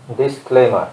Disclaimer.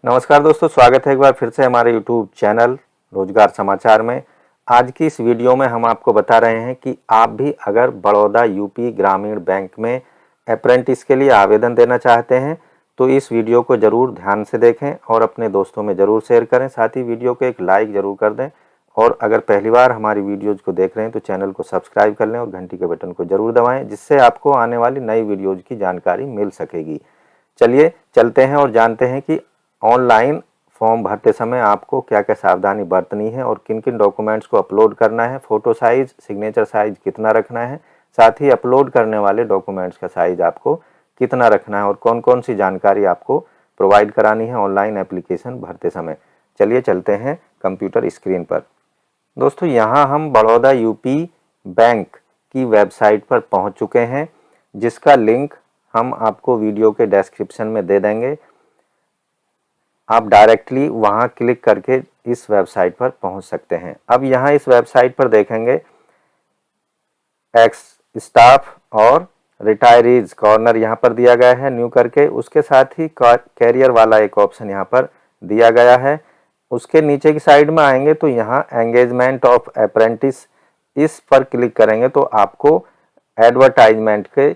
नमस्कार दोस्तों, स्वागत है एक बार फिर से हमारे YouTube चैनल रोजगार समाचार में। आज की इस वीडियो में हम आपको बता रहे हैं कि आप भी अगर बड़ौदा यूपी ग्रामीण बैंक में अप्रेंटिस के लिए आवेदन देना चाहते हैं तो इस वीडियो को ज़रूर ध्यान से देखें और अपने दोस्तों में ज़रूर शेयर करें। साथ ही वीडियो को एक लाइक ज़रूर कर दें और अगर पहली बार हमारी वीडियोज़ को देख रहे हैं तो चैनल को सब्सक्राइब कर लें और घंटी के बटन को ज़रूर दबाएं, जिससे आपको आने वाली नई वीडियोज़ की जानकारी मिल सकेगी। चलिए चलते हैं और जानते हैं कि ऑनलाइन फॉर्म भरते समय आपको क्या क्या सावधानी बरतनी है और किन किन डॉक्यूमेंट्स को अपलोड करना है, फ़ोटो साइज़, सिग्नेचर साइज़ कितना रखना है, साथ ही अपलोड करने वाले डॉक्यूमेंट्स का साइज़ आपको कितना रखना है और कौन कौन सी जानकारी आपको प्रोवाइड करानी है ऑनलाइन एप्लीकेशन भरते समय। चलिए चलते हैं कंप्यूटर स्क्रीन पर। दोस्तों, यहाँ हम बड़ौदा यूपी बैंक की वेबसाइट पर पहुँच चुके हैं, जिसका लिंक हम आपको वीडियो के डिस्क्रिप्शन में दे देंगे। आप डायरेक्टली वहां क्लिक करके इस वेबसाइट पर पहुंच सकते हैं। अब यहाँ इस वेबसाइट पर देखेंगे एक्स स्टाफ और रिटायरीज कॉर्नर यहाँ पर दिया गया है न्यू करके। उसके साथ ही कैरियर वाला एक ऑप्शन यहाँ पर दिया गया है। उसके नीचे की साइड में आएंगे तो यहाँ एंगेजमेंट ऑफ अप्रेंटिस, इस पर क्लिक करेंगे तो आपको एडवर्टाइजमेंट के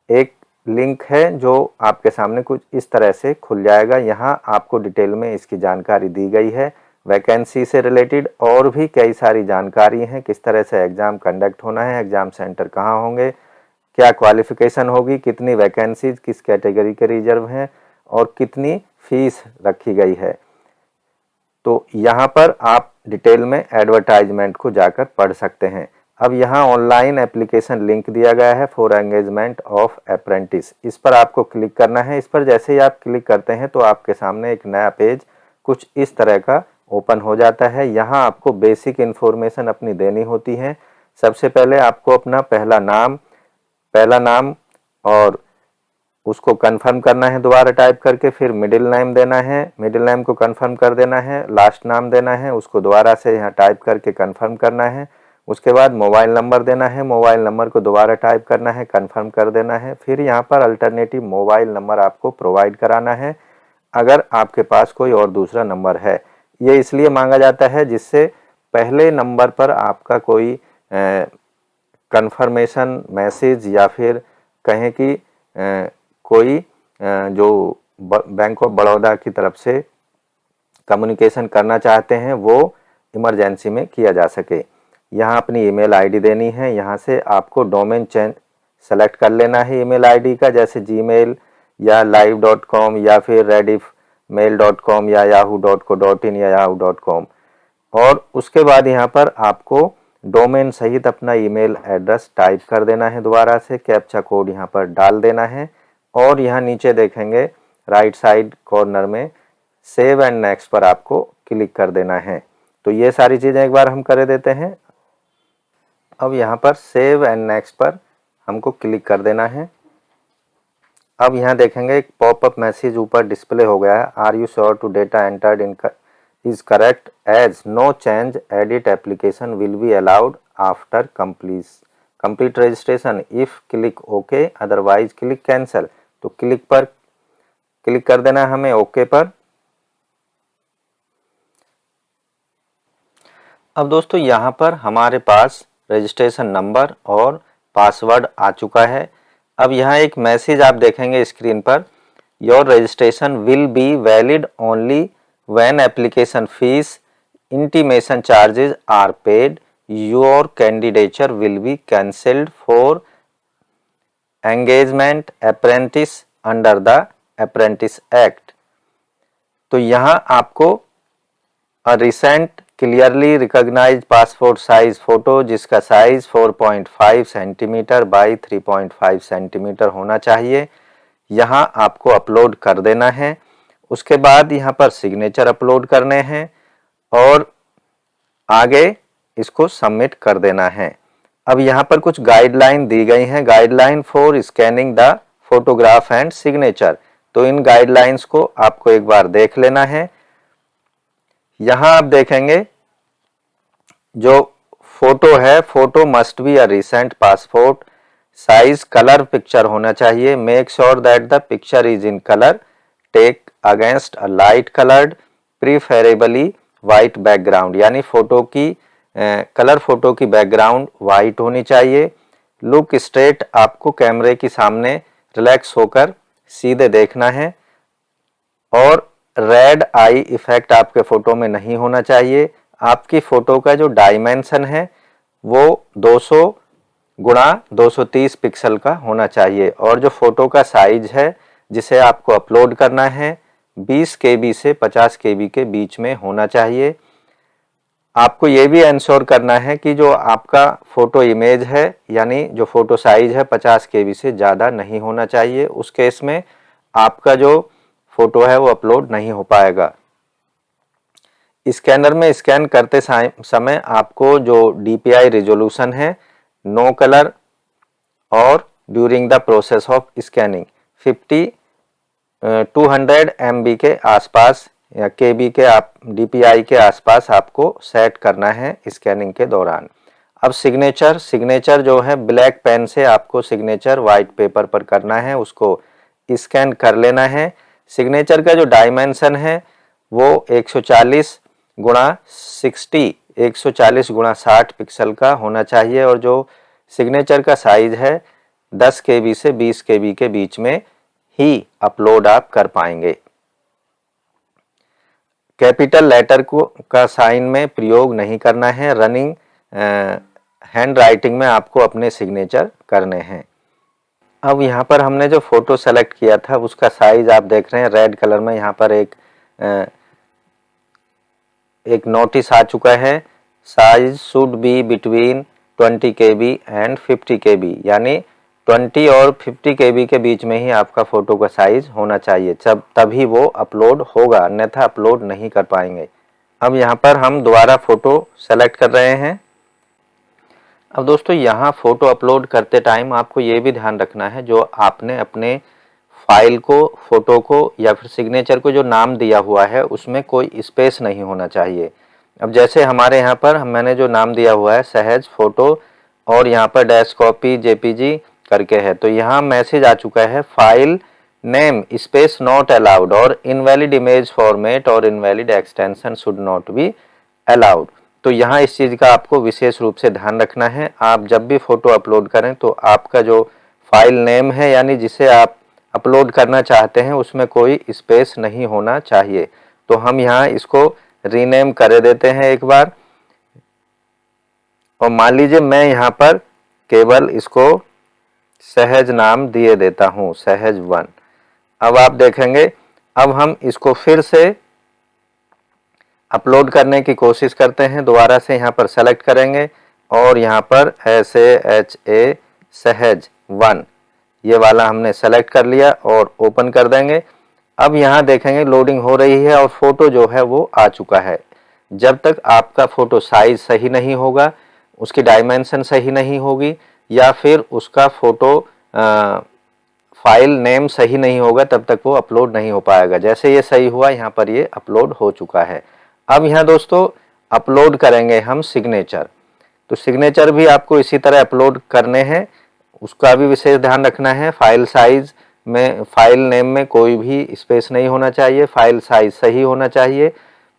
एक लिंक है जो आपके सामने कुछ इस तरह से खुल जाएगा। यहाँ आपको डिटेल में इसकी जानकारी दी गई है, वैकेंसी से रिलेटेड और भी कई सारी जानकारी हैं, किस तरह से एग्ज़ाम कंडक्ट होना है, एग्ज़ाम सेंटर कहाँ होंगे, क्या क्वालिफ़िकेशन होगी, कितनी वैकेंसीज किस कैटेगरी के रिजर्व हैं और कितनी फ़ीस रखी गई है। तो यहाँ पर आप डिटेल में एडवर्टाइजमेंट को जाकर पढ़ सकते हैं। अब यहाँ ऑनलाइन एप्लीकेशन लिंक दिया गया है फॉर एंगेजमेंट ऑफ अप्रेंटिस, इस पर आपको क्लिक करना है। इस पर जैसे ही आप क्लिक करते हैं तो आपके सामने एक नया पेज कुछ इस तरह का ओपन हो जाता है। यहाँ आपको बेसिक इन्फॉर्मेशन अपनी देनी होती है। सबसे पहले आपको अपना पहला नाम और उसको कंफर्म करना है दोबारा टाइप करके, फिर मिडिल नेम देना है, मिडिल नेम को कंफर्म कर देना है, लास्ट नाम देना है, उसको दोबारा से यहाँ टाइप करके कंफर्म करना है। उसके बाद मोबाइल नंबर देना है, मोबाइल नंबर को दोबारा टाइप करना है, कंफर्म कर देना है। फिर यहाँ पर अल्टरनेटिव मोबाइल नंबर आपको प्रोवाइड कराना है अगर आपके पास कोई और दूसरा नंबर है। ये इसलिए मांगा जाता है जिससे पहले नंबर पर आपका कोई कंफर्मेशन मैसेज या फिर कहें कि कोई जो बैंक ऑफ बड़ौदा की तरफ से कम्युनिकेशन करना चाहते हैं वो इमरजेंसी में किया जा सके। यहाँ अपनी ईमेल आईडी देनी है। यहाँ से आपको डोमेन चेंज सेलेक्ट कर लेना है ईमेल आईडी का, जैसे जीमेल या live.com या फिर rediffmail.com या yahoo.co.in या yahoo.com। और उसके बाद यहाँ पर आपको डोमेन सहित अपना ईमेल एड्रेस टाइप कर देना है, दोबारा से कैप्चा कोड यहाँ पर डाल देना है और यहाँ नीचे देखेंगे राइट साइड कॉर्नर में सेव एंड नेक्स्ट पर आपको क्लिक कर देना है। तो ये सारी चीज़ें एक बार हम कर देते हैं। अब यहाँ पर सेव एंड नेक्स्ट पर हमको क्लिक कर देना है। अब यहाँ देखेंगे एक पॉपअप मैसेज ऊपर डिस्प्ले हो गया है, are you sure to data entered in is correct as no change edit application will be allowed after complete registration, if click okay otherwise click cancel. तो क्लिक पर क्लिक कर देना है हमें ओके पर। अब दोस्तों यहाँ पर हमारे पास रजिस्ट्रेशन नंबर और पासवर्ड आ चुका है। अब यहाँ एक मैसेज आप देखेंगे स्क्रीन पर, your registration will be valid only when application fees intimation charges are paid, your candidature will be cancelled for engagement apprentice under the apprentice act. तो यहाँ आपको recent clearly recognised passport size photo जिसका size 4.5 centimetre by 3.5 centimetre होना चाहिए, यहाँ आपको upload कर देना है। उसके बाद यहाँ पर सिग्नेचर अपलोड करने हैं और आगे इसको सबमिट कर देना है। अब यहाँ पर कुछ गाइडलाइन दी गई हैं, guideline for scanning the photograph and signature. तो इन गाइडलाइंस को आपको एक बार देख लेना है। यहाँ आप देखेंगे जो फोटो है, photo must be a recent passport size colour picture होना चाहिए। Make sure that the picture is in colour, take against a light coloured preferably white background, यानी फोटो की कलर फोटो की बैकग्राउंड वाइट होनी चाहिए। Look straight, आपको कैमरे के सामने रिलैक्स होकर सीधे देखना है। और रेड आई इफेक्ट आपके फोटो में नहीं होना चाहिए। आपकी फोटो का जो डायमेंशन है वो 200 गुणा 230 पिक्सल का होना चाहिए। और जो फोटो का साइज है जिसे आपको अपलोड करना है 20 KB से 50 KB के बीच में होना चाहिए। आपको ये भी इंश्योर करना है कि जो आपका फोटो इमेज है यानी जो फोटो साइज है 50 KB से ज़्यादा नहीं होना चाहिए। उस केस में आपका जो फोटो है वो अपलोड नहीं हो पाएगा। स्कैनर में स्कैन करते समय आपको जो DPI रिजोल्यूशन है नो कलर और during the process of scanning 200 MB के आसपास या KB के आप DPI के आसपास आपको सेट करना है स्कैनिंग के दौरान। अब सिग्नेचर जो है ब्लैक पेन से आपको सिग्नेचर वाइट पेपर पर करना है, उसको स्कैन कर लेना है। सिग्नेचर का जो डायमेंशन है वो 140 गुणा 60 पिक्सल का होना चाहिए। और जो सिग्नेचर का साइज है 10 KB से 20 KB के बीच में ही अपलोड आप कर पाएंगे। कैपिटल लेटर को का साइन में प्रयोग नहीं करना है। रनिंग हैंड राइटिंग में आपको अपने सिग्नेचर करने हैं। अब यहाँ पर हमने जो फोटो सेलेक्ट किया था उसका साइज आप देख रहे हैं रेड कलर में। यहाँ पर एक नोटिस आ चुका है, size should be between 20 KB and 50 KB, यानी 20 और 50 KB के बीच में ही आपका फोटो का साइज होना चाहिए, तभी वो अपलोड होगा, अन्यथा अपलोड नहीं कर पाएंगे। अब यहाँ पर हम दोबारा फोटो सेलेक्ट कर रहे हैं। अब दोस्तों यहाँ फोटो अपलोड करते टाइम आपको ये भी ध्यान रखना है जो आपने अपने फाइल को, फोटो को या फिर सिग्नेचर को जो नाम दिया हुआ है उसमें कोई स्पेस नहीं होना चाहिए। अब जैसे हमारे यहाँ पर मैंने जो नाम दिया हुआ है सहज फोटो और यहाँ पर डैश कॉपी JPG करके है, तो यहाँ मैसेज आ चुका है file name space not allowed और इनवैलिड इमेज फॉर्मेट और invalid extension should not be allowed. तो यहाँ इस चीज़ का आपको विशेष रूप से ध्यान रखना है। आप जब भी फोटो अपलोड करें तो आपका जो फाइल नेम है यानी जिसे आप अपलोड करना चाहते हैं उसमें कोई स्पेस नहीं होना चाहिए। तो हम यहाँ इसको रीनेम कर देते हैं एक बार, और मान लीजिए मैं यहाँ पर केवल इसको सहज नाम दिए देता हूँ, सहज 1। अब आप देखेंगे अब हम इसको फिर से अपलोड करने की कोशिश करते हैं। दोबारा से यहाँ पर सेलेक्ट करेंगे और यहाँ पर SAHA सहज 1 ये वाला हमने सेलेक्ट कर लिया और ओपन कर देंगे। अब यहाँ देखेंगे लोडिंग हो रही है और फोटो जो है वो आ चुका है। जब तक आपका फोटो साइज सही नहीं होगा, उसकी डायमेंशन सही नहीं होगी या फिर उसका फोटो फाइल नेम सही नहीं होगा तब तक वो अपलोड नहीं हो पाएगा। जैसे ये सही हुआ यहाँ पर ये अपलोड हो चुका है। अब यहाँ दोस्तों अपलोड करेंगे हम सिग्नेचर, तो सिग्नेचर भी आपको इसी तरह अपलोड करने हैं, उसका भी विशेष ध्यान रखना है। फाइल साइज में, फाइल नेम में कोई भी स्पेस नहीं होना चाहिए, फाइल साइज सही होना चाहिए,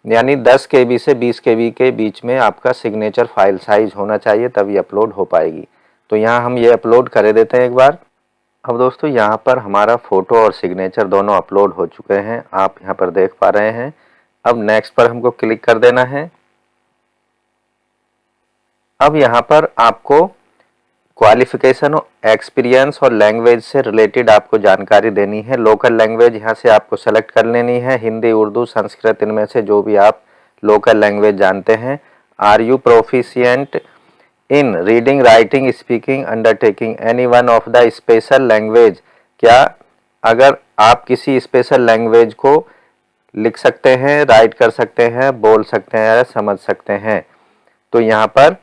यानी 10 KB से 20 KB के बीच में आपका सिग्नेचर फाइल साइज होना चाहिए, तभी अपलोड हो पाएगी। तो यहाँ हम ये अपलोड कर देते हैं एक बार। अब दोस्तों यहाँ पर हमारा फोटो और सिग्नेचर दोनों अपलोड हो चुके हैं, आप यहाँ पर देख पा रहे हैं। अब नेक्स्ट पर हमको क्लिक कर देना है। अब यहाँ पर आपको क्वालिफिकेशन, एक्सपीरियंस और लैंग्वेज से रिलेटेड आपको जानकारी देनी है। लोकल लैंग्वेज यहाँ से आपको सेलेक्ट कर लेनी है, हिंदी, उर्दू, संस्कृत, इनमें से जो भी आप लोकल लैंग्वेज जानते हैं। Are you proficient in reading, writing, speaking, undertaking any one of the special language, क्या अगर आप किसी स्पेशल लैंग्वेज को लिख सकते हैं, राइट कर सकते हैं, बोल सकते हैं या समझ सकते हैं। तो यहाँ पर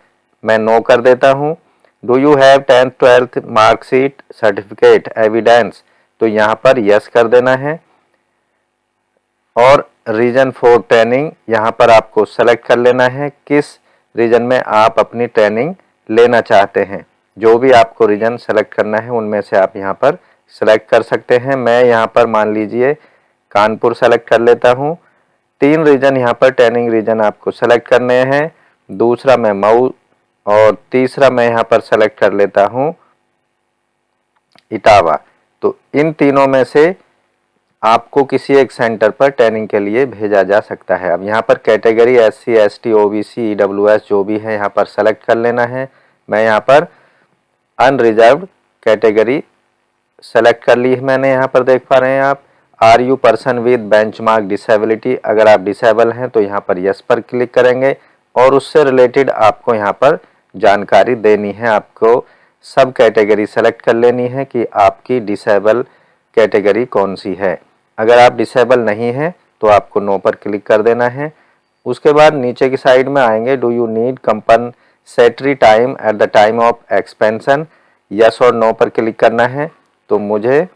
मैं नो कर देता हूँ। Do you have 10th 12th marksheet, certificate, evidence, तो यहाँ पर यस कर देना है। और रीजन फॉर ट्रेनिंग यहाँ पर आपको सेलेक्ट कर लेना है किस रीजन में आप अपनी ट्रेनिंग लेना चाहते हैं। जो भी आपको रीजन सेलेक्ट करना है उनमें से आप यहाँ पर सेलेक्ट कर सकते हैं। मैं यहाँ पर मान लीजिए कानपुर सेलेक्ट कर लेता हूँ। 3 रीजन यहाँ पर ट्रेनिंग रीजन आपको सेलेक्ट करने हैं। दूसरा मैं मऊ और तीसरा मैं यहाँ पर सेलेक्ट कर लेता हूँ इटावा। तो इन तीनों में से आपको किसी एक सेंटर पर ट्रेनिंग के लिए भेजा जा सकता है। अब यहाँ पर category SC ST OBC EWS जो भी है यहाँ पर सेलेक्ट कर लेना है। मैं यहाँ पर अनरिजर्व्ड कैटेगरी सेलेक्ट कर ली है मैंने। यहाँ पर देख पा रहे हैं आप, are you person with benchmark disability, अगर आप डिसेबल हैं तो यहाँ पर यस पर क्लिक करेंगे और उससे रिलेटेड आपको यहाँ पर जानकारी देनी है। आपको सब कैटेगरी सेलेक्ट कर लेनी है कि आपकी डिसेबल कैटेगरी कौन सी है। अगर आप डिसेबल नहीं हैं तो आपको नो पर क्लिक कर देना है। उसके बाद नीचे की साइड में आएंगे, do you need compensatory time at the time of expansion, yes और नो पर क्लिक करना है। तो मुझे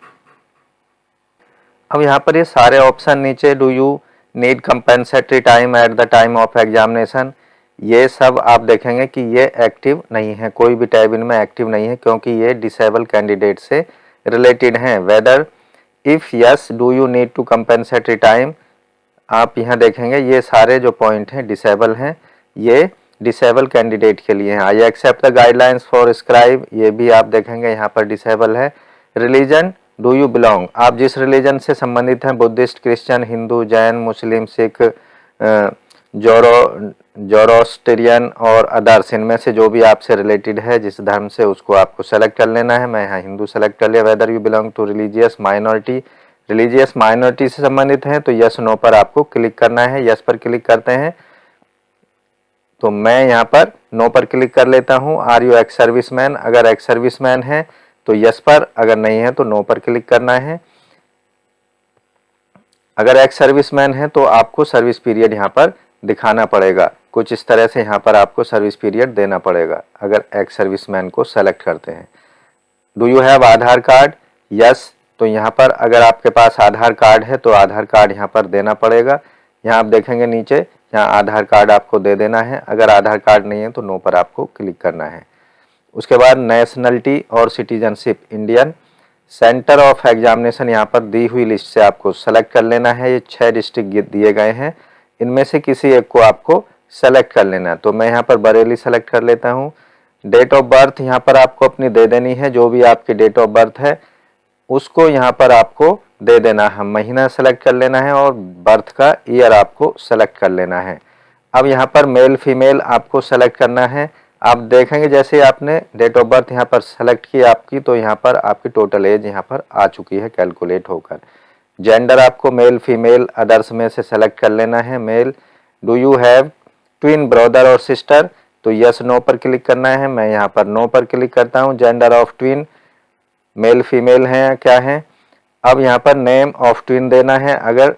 अब यहाँ पर ये सारे ऑप्शन नीचे, do you need compensatory time at the time of examination, ये सब आप देखेंगे कि ये एक्टिव नहीं है, कोई भी टैब इनमें एक्टिव नहीं है क्योंकि ये डिसेबल कैंडिडेट से रिलेटेड हैं। Whether if yes do you need to compensatory time, आप यहाँ देखेंगे ये सारे जो पॉइंट हैं डिसेबल हैं, ये डिसेबल कैंडिडेट के लिए हैं। I accept the guidelines for scribe, ये भी आप देखेंगे यहाँ पर डिसेबल है। रिलीजन डू यू बिलोंग, आप जिस रिलीजन से संबंधित हैं, बुद्धिस्ट, क्रिश्चियन, हिंदू, जैन, मुस्लिम, सिख, जोरोस्टेरियन और अदर्स, इनमें से जो भी आपसे रिलेटेड है जिस धर्म से, उसको आपको सेलेक्ट कर लेना है। मैं यहाँ हिंदू सेलेक्ट कर लिया। Whether you belong to religious minority, religious minority से संबंधित हैं तो यस नो पर आपको क्लिक करना है। यस पर क्लिक करते हैं तो मैं यहाँ पर नो पर क्लिक कर लेता हूँ। आर यू एक्स सर्विसमैन, अगर एक्स सर्विसमैन है तो यस पर, अगर नहीं है तो नो पर क्लिक करना है। अगर एक्स सर्विसमैन है तो आपको सर्विस पीरियड यहाँ पर दिखाना पड़ेगा, कुछ इस तरह से यहाँ पर आपको सर्विस पीरियड देना पड़ेगा अगर एक्स सर्विसमैन को सेलेक्ट करते हैं। Do you have Aadhaar card, yes, तो यहाँ पर अगर आपके पास आधार कार्ड है तो आधार कार्ड यहाँ पर देना पड़ेगा। यहाँ आप देखेंगे नीचे, यहाँ आधार कार्ड आपको दे देना है। अगर आधार कार्ड नहीं है तो नो पर आपको क्लिक करना है। उसके बाद नेशनलिटी और citizenship, Indian. Centre of examination यहाँ पर दी हुई लिस्ट से आपको सेलेक्ट कर लेना है। ये 6 डिस्ट्रिक्ट दिए गए हैं, इनमें से किसी एक को आपको सेलेक्ट कर लेना है। तो मैं यहाँ पर बरेली सेलेक्ट कर लेता हूँ। डेट ऑफ बर्थ यहाँ पर आपको अपनी दे देनी है, जो भी आपकी डेट ऑफ बर्थ है उसको यहाँ पर आपको दे देना है। महीना सेलेक्ट कर लेना है और बर्थ का ईयर आपको सेलेक्ट कर लेना है। अब यहाँ पर मेल फीमेल आपको सेलेक्ट करना है। आप देखेंगे जैसे आपने डेट ऑफ बर्थ यहाँ पर सेलेक्ट की आपकी, तो यहाँ पर आपकी टोटल एज यहाँ पर आ चुकी है कैलकुलेट होकर। जेंडर आपको मेल फीमेल अदर्स में से सेलेक्ट कर लेना है। Male, do you have twin brother और सिस्टर, तो यस नो पर क्लिक करना है। मैं यहाँ पर नो पर क्लिक करता हूँ। Gender of twin, male female हैं क्या है। अब यहाँ पर नेम ऑफ ट्विन देना है, अगर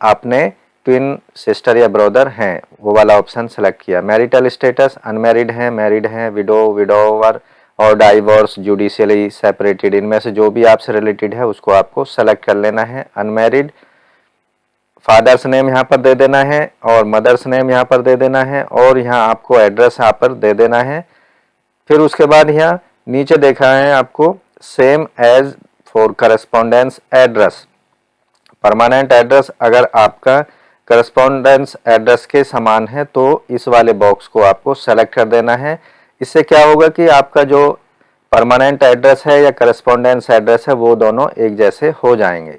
आपने ट्विन सिस्टर या ब्रदर हैं वो वाला ऑप्शन सेलेक्ट किया। मैरिटल स्टेटस, अनमैरिड हैं, मैरिड हैं, विडो, विडोवर और डाइवोर्स, जुडिशियली सेपरेटेड, इनमें से जो भी आपसे रिलेटेड है उसको आपको सेलेक्ट कर लेना है। अनमैरिड, फादर्स नेम यहाँ पर दे देना है और मदर्स नेम यहाँ पर दे देना है और यहाँ आपको एड्रेस यहाँ पर दे देना है। फिर उसके बाद यहाँ नीचे देखा है आपको same as for correspondence address, permanent address अगर आपका करस्पॉन्डेंस एड्रेस के समान है तो इस वाले बॉक्स को आपको सेलेक्ट कर देना है। इससे क्या होगा कि आपका जो परमानेंट एड्रेस है या करस्पॉन्डेंस एड्रेस है वो दोनों एक जैसे हो जाएंगे।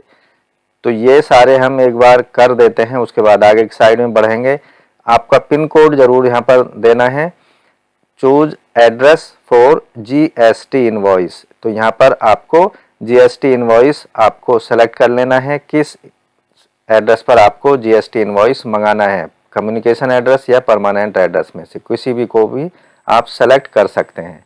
तो ये सारे हम एक बार कर देते हैं, उसके बाद आगे की साइड में बढ़ेंगे। आपका पिन कोड जरूर यहाँ पर देना है। Choose address for GST invoice, तो यहाँ पर आपको GST इनवॉइस आपको सेलेक्ट कर लेना है, किस एड्रेस पर आपको GST इनवॉइस मंगाना है, कम्युनिकेशन एड्रेस या परमानेंट एड्रेस में से किसी भी को भी आप सेलेक्ट कर सकते हैं।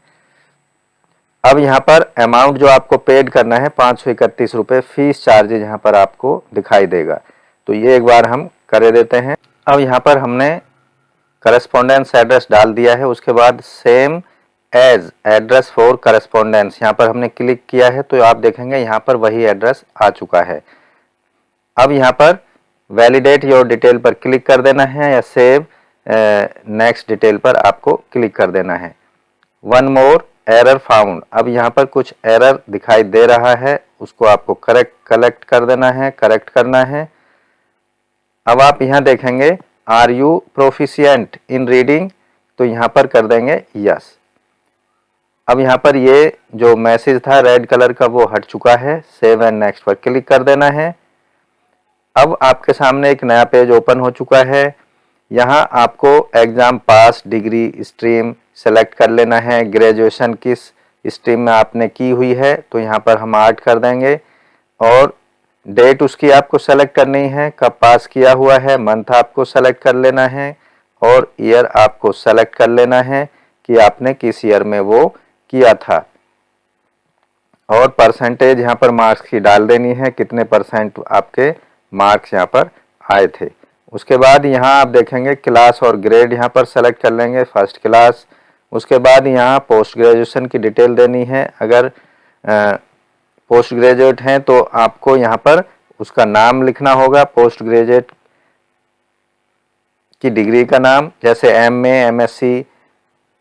अब यहाँ पर अमाउंट जो आपको पेड करना है 531 रुपये फीस चार्जेज यहाँ पर आपको दिखाई देगा, तो ये एक बार हम कर देते हैं। अब यहाँ पर हमने करस्पॉन्डेंस एड्रेस डाल दिया है, उसके बाद same as address for correspondence यहाँ पर हमने क्लिक किया है तो आप देखेंगे यहाँ पर वही एड्रेस आ चुका है। अब यहाँ पर वैलिडेट योर डिटेल पर क्लिक कर देना है या सेव नेक्स्ट डिटेल पर आपको क्लिक कर देना है। One more error found. अब यहाँ पर कुछ एरर दिखाई दे रहा है, उसको आपको कलेक्ट कर देना है, करेक्ट करना है। अब आप यहाँ देखेंगे are you proficient in reading, तो यहाँ पर कर देंगे यस। अब यहाँ पर ये जो मैसेज था रेड कलर का वो हट चुका है। सेव एंड नेक्स्ट पर क्लिक कर देना है। अब आपके सामने एक नया पेज ओपन हो चुका है। यहाँ आपको exam pass, degree, stream select कर लेना है। ग्रेजुएशन किस स्ट्रीम में आपने की हुई है, तो यहाँ पर हम आर्ट कर देंगे। और डेट उसकी आपको सेलेक्ट करनी है, कब पास किया हुआ है। मंथ आपको सेलेक्ट कर लेना है और ईयर आपको सेलेक्ट कर लेना है कि आपने किस ईयर में वो किया था। और परसेंटेज यहाँ पर मार्क्स की डाल देनी है, कितने परसेंट आपके मार्क्स यहाँ पर आए थे। उसके बाद यहाँ आप देखेंगे क्लास और ग्रेड यहाँ पर सेलेक्ट कर लेंगे, फर्स्ट क्लास। उसके बाद यहाँ पोस्ट ग्रेजुएशन की डिटेल देनी है। अगर पोस्ट ग्रेजुएट हैं तो आपको यहाँ पर उसका नाम लिखना होगा, पोस्ट ग्रेजुएट की डिग्री का नाम, जैसे MA, MSc,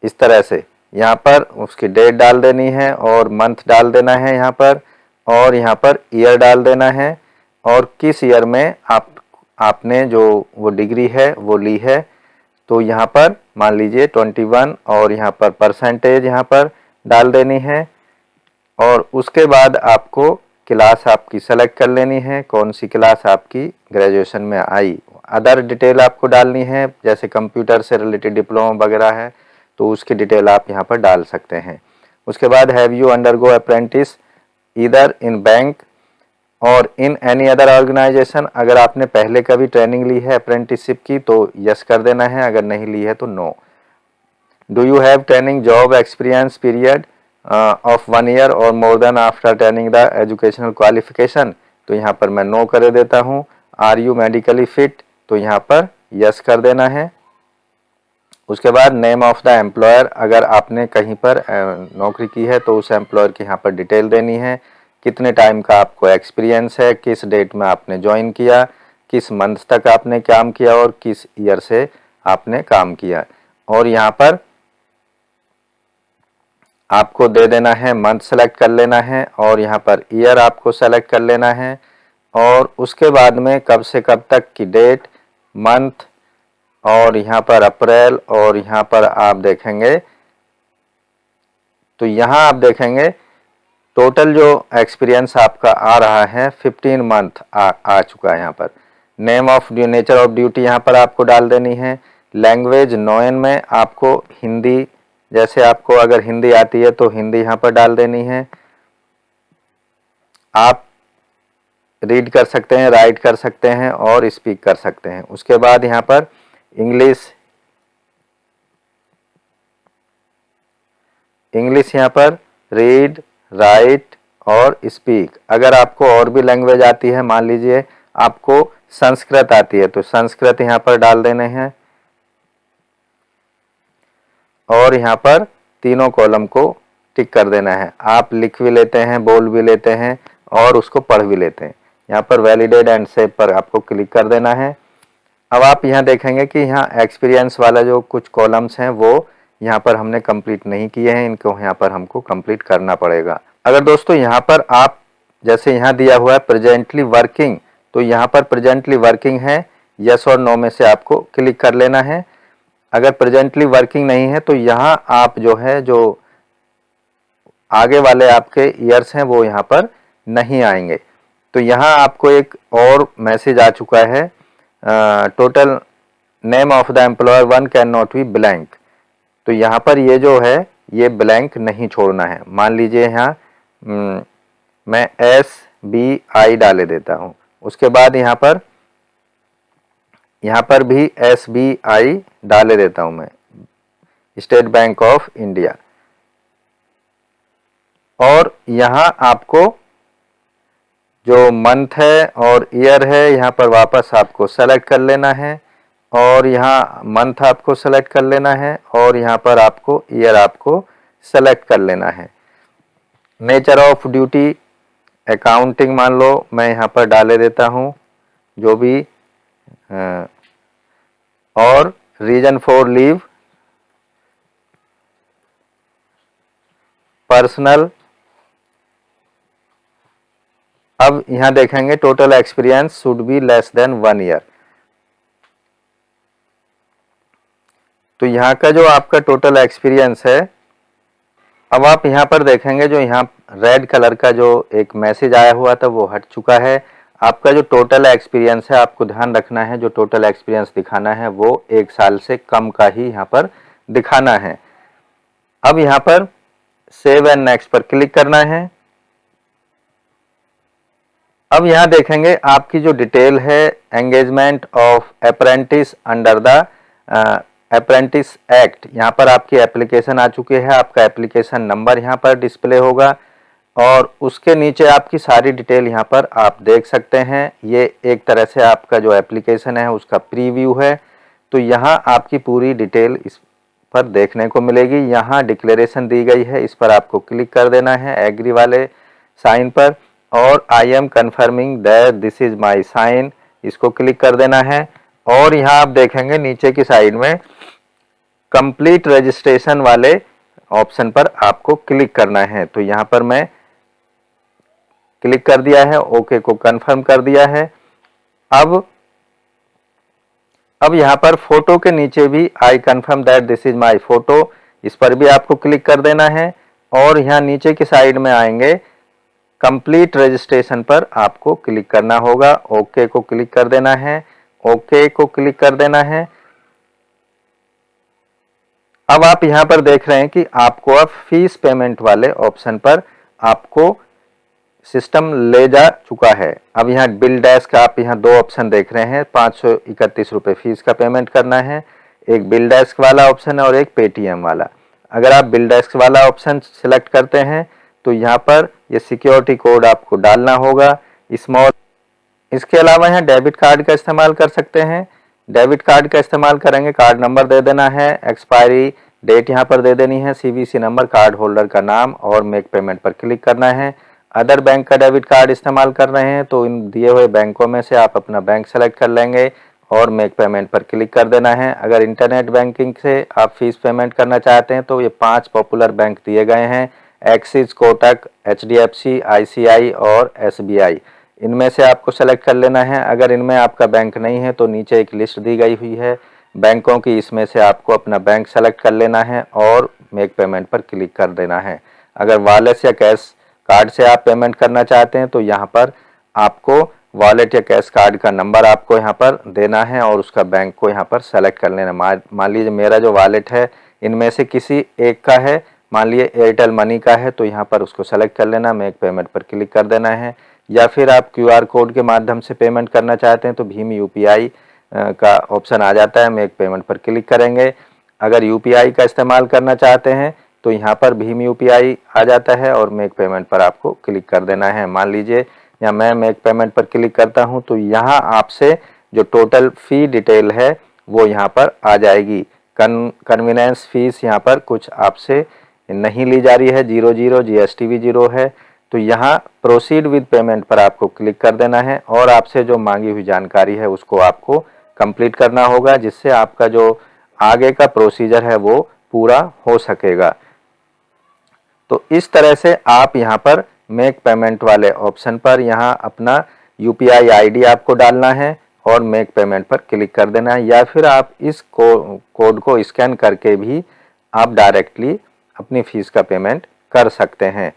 इस तरह से। यहाँ पर उसकी डेट डाल देनी है और मंथ डाल देना है यहाँ पर, और यहाँ पर ईयर डाल देना है और किस ईयर में आपने जो वो डिग्री है वो ली है। तो यहाँ पर मान लीजिए 21 और यहाँ पर परसेंटेज यहाँ पर डाल देनी है। और उसके बाद आपको क्लास आपकी सेलेक्ट कर लेनी है, कौन सी क्लास आपकी ग्रेजुएशन में आई। अदर डिटेल आपको डालनी है, जैसे कंप्यूटर से रिलेटेड डिप्लोमा वगैरह है तो उसकी डिटेल आप यहाँ पर डाल सकते हैं। उसके बाद have you undergo apprentice either in bank और इन एनी अदर ऑर्गेनाइजेशन। अगर आपने पहले कभी ट्रेनिंग ली है अप्रेंटिसशिप की तो यस कर देना है, अगर नहीं ली है तो no. Do you have training job experience period of 1 year और more than after training the educational qualification, तो यहाँ पर मैं नो कर देता हूँ। आर यू मेडिकली फिट, तो यहाँ पर यस कर देना है। उसके बाद नेम ऑफ द एम्प्लॉयर, अगर आपने कहीं पर नौकरी की है तो उस एम्प्लॉयर की यहाँ पर डिटेल देनी है, कितने टाइम का आपको एक्सपीरियंस है, किस डेट में आपने ज्वाइन किया, किस मंथ तक आपने काम किया और किस ईयर से आपने काम किया। और यहाँ पर आपको दे देना है, मंथ सेलेक्ट कर लेना है और यहाँ पर ईयर आपको सेलेक्ट कर लेना है। और उसके बाद में कब से कब तक की डेट, मंथ, और यहाँ पर अप्रैल, और यहाँ पर आप देखेंगे तो यहाँ आप देखेंगे टोटल जो एक्सपीरियंस आपका आ रहा है 15 मंथ आ चुका है। यहाँ पर name of nature of duty यहाँ पर आपको डाल देनी है। लैंग्वेज नॉन में आपको हिंदी, जैसे आपको अगर हिंदी आती है तो हिंदी यहाँ पर डाल देनी है। आप रीड कर सकते हैं, राइट कर सकते हैं और स्पीक कर सकते हैं। उसके बाद यहाँ पर इंग्लिश यहाँ पर रीड, राइट और स्पीक। अगर आपको और भी लैंग्वेज आती है, मान लीजिए आपको संस्कृत आती है तो संस्कृत यहाँ पर डाल देने हैं। और यहाँ पर तीनों कॉलम को टिक कर देना है। आप लिख भी लेते हैं, बोल भी लेते हैं और उसको पढ़ भी लेते हैं। यहाँ पर वैलिडेट एंड सेव पर आपको क्लिक कर देना है। अब आप यहाँ देखेंगे कि यहाँ एक्सपीरियंस वाला जो कुछ कॉलम्स हैं वो यहाँ पर हमने कंप्लीट नहीं किए हैं, इनको यहाँ पर हमको कंप्लीट करना पड़ेगा। अगर दोस्तों यहाँ पर आप जैसे यहाँ दिया हुआ है प्रेजेंटली वर्किंग, तो यहाँ पर प्रेजेंटली वर्किंग है, यस और नो में से आपको क्लिक कर लेना है। अगर प्रेजेंटली वर्किंग नहीं है तो यहाँ आप जो है जो आगे वाले आपके ईयर्स हैं वो यहाँ पर नहीं आएंगे। तो यहाँ आपको एक और मैसेज आ चुका है, total name of the employer 1 can not be blank. तो यहाँ पर ये जो है ये ब्लैंक नहीं छोड़ना है। मान लीजिए यहाँ मैं SBI डाले देता हूँ। उसके बाद यहाँ पर भी SBI डाले देता हूँ मैं, स्टेट बैंक ऑफ इंडिया। और यहाँ आपको जो मंथ है और ईयर है यहाँ पर वापस आपको सेलेक्ट कर लेना है और यहाँ मंथ आपको सेलेक्ट कर लेना है और यहाँ पर आपको ईयर आपको सेलेक्ट कर लेना है। नेचर ऑफ ड्यूटी अकाउंटिंग मान लो मैं यहाँ पर डाले देता हूँ जो भी, और रीजन फॉर लीव पर्सनल। अब यहाँ देखेंगे total experience should be less than 1 year. तो यहाँ का जो आपका टोटल एक्सपीरियंस है, अब आप यहाँ पर देखेंगे जो यहाँ रेड कलर का जो एक मैसेज आया हुआ था वो हट चुका है। आपका जो टोटल एक्सपीरियंस है, आपको ध्यान रखना है, जो टोटल एक्सपीरियंस दिखाना है वो 1 साल से कम का ही यहाँ पर दिखाना है। अब यहाँ पर सेव एंड नेक्स्ट पर क्लिक करना है। अब यहाँ देखेंगे आपकी जो डिटेल है, engagement of apprentice under the apprentice act, यहाँ पर आपकी एप्लीकेशन आ चुकी है। आपका एप्लीकेशन नंबर यहाँ पर डिस्प्ले होगा और उसके नीचे आपकी सारी डिटेल यहाँ पर आप देख सकते हैं। ये एक तरह से आपका जो एप्लीकेशन है उसका प्रीव्यू है। तो यहाँ आपकी पूरी डिटेल इस पर देखने को मिलेगी। यहाँ डिक्लेरेशन दी गई है, इस पर आपको क्लिक कर देना है एग्री वाले साइन पर, और I am confirming that this is my sign, इसको क्लिक कर देना है। और यहाँ आप देखेंगे नीचे की साइड में कंप्लीट रजिस्ट्रेशन वाले ऑप्शन पर आपको क्लिक करना है। तो यहाँ पर मैं क्लिक कर दिया है, ओके को कंफर्म कर दिया है। अब यहाँ पर फोटो के नीचे भी I confirm that this is my photo, इस पर भी आपको क्लिक कर देना है। और यहाँ नीचे की साइड में आएंगे, कंप्लीट रजिस्ट्रेशन पर आपको क्लिक करना होगा, ओके को क्लिक कर देना है, ओके को क्लिक कर देना है। अब आप यहाँ पर देख रहे हैं कि आपको अब फीस पेमेंट वाले ऑप्शन पर आपको सिस्टम ले जा चुका है। अब यहाँ बिल डैश का आप यहाँ 2 ऑप्शन देख रहे हैं, 531 रुपये फीस का पेमेंट करना है, एक बिल डैस्क वाला ऑप्शन है और एक पेटीएम वाला। अगर आप बिल डैस्क वाला ऑप्शन सिलेक्ट करते हैं तो यहाँ पर ये सिक्योरिटी कोड आपको डालना होगा स्मॉल। इसके अलावा यहाँ डेबिट कार्ड का इस्तेमाल कर सकते हैं। डेबिट कार्ड का इस्तेमाल करेंगे, कार्ड नंबर दे देना है, एक्सपायरी डेट यहाँ पर दे देनी है, सीवीसी नंबर, कार्ड होल्डर का नाम और मेक पेमेंट पर क्लिक करना है। अदर बैंक का डेबिट कार्ड इस्तेमाल कर रहे हैं तो इन दिए हुए बैंकों में से आप अपना बैंक सेलेक्ट कर लेंगे और मेक पेमेंट पर क्लिक कर देना है। अगर इंटरनेट बैंकिंग से आप फीस पेमेंट करना चाहते हैं तो ये 5 पॉपुलर बैंक दिए गए हैं, एक्सिस, कोटक, एचडीएफसी, आईसीआई और एसबीआई। इनमें से आपको सेलेक्ट कर लेना है। अगर इनमें आपका बैंक नहीं है तो नीचे एक लिस्ट दी गई हुई है बैंकों की, इसमें से आपको अपना बैंक सेलेक्ट कर लेना है और मेक पेमेंट पर क्लिक कर देना है। अगर वॉलेट या कैश कार्ड से आप पेमेंट करना चाहते हैं तो यहाँ पर आपको वॉलेट या कैश कार्ड का नंबर आपको यहाँ पर देना है और उसका बैंक को यहाँ पर सेलेक्ट कर लेना। मान लीजिए मेरा जो वॉलेट है इनमें से किसी एक का है, मान लीजिए एयरटेल मनी का है, तो यहाँ पर उसको सेलेक्ट कर लेना, मेक पेमेंट पर क्लिक कर देना है। या फिर आप क्यूआर कोड के माध्यम से पेमेंट करना चाहते हैं तो भीम यूपीआई का ऑप्शन आ जाता है, मेक पेमेंट पर क्लिक करेंगे। अगर यूपीआई का इस्तेमाल करना चाहते हैं तो यहाँ पर भीम यूपीआई आ जाता है और मेक पेमेंट पर आपको क्लिक कर देना है। मान लीजिए या मैं मेक पेमेंट पर क्लिक करता हूँ तो यहाँ आपसे जो टोटल फी डिटेल है वो यहाँ पर आ जाएगी। कन्वीनेंस फीस यहाँ पर कुछ आपसे नहीं ली जा रही है, 00, जीएसटी भी 0 है। तो यहाँ प्रोसीड विद पेमेंट पर आपको क्लिक कर देना है और आपसे जो मांगी हुई जानकारी है उसको आपको कंप्लीट करना होगा, जिससे आपका जो आगे का प्रोसीजर है वो पूरा हो सकेगा। तो इस तरह से आप यहाँ पर मेक पेमेंट वाले ऑप्शन पर यहाँ अपना यूपीआई आईडी आपको डालना है और मेक पेमेंट पर क्लिक कर देना है, या फिर आप इस कोड को स्कैन करके भी आप डायरेक्टली अपनी फीस का पेमेंट कर सकते हैं।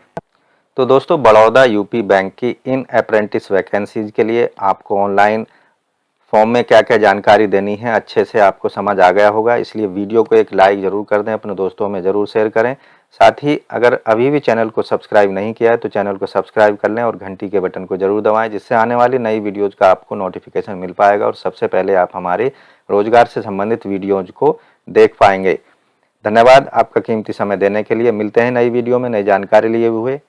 तो दोस्तों, बड़ौदा यूपी बैंक की इन अप्रेंटिस वैकेंसीज के लिए आपको ऑनलाइन फॉर्म में क्या क्या जानकारी देनी है अच्छे से आपको समझ आ गया होगा, इसलिए वीडियो को एक लाइक ज़रूर कर दें, अपने दोस्तों में ज़रूर शेयर करें। साथ ही अगर अभी भी चैनल को सब्सक्राइब नहीं किया है तो चैनल को सब्सक्राइब कर लें और घंटी के बटन को ज़रूर दबाएं, जिससे आने वाली नई वीडियोज़ का आपको नोटिफिकेशन मिल पाएगा और सबसे पहले आप हमारे रोजगार से संबंधित वीडियोज़ को देख पाएंगे। धन्यवाद आपका कीमती समय देने के लिए। मिलते हैं नई वीडियो में नई जानकारी लिए हुए।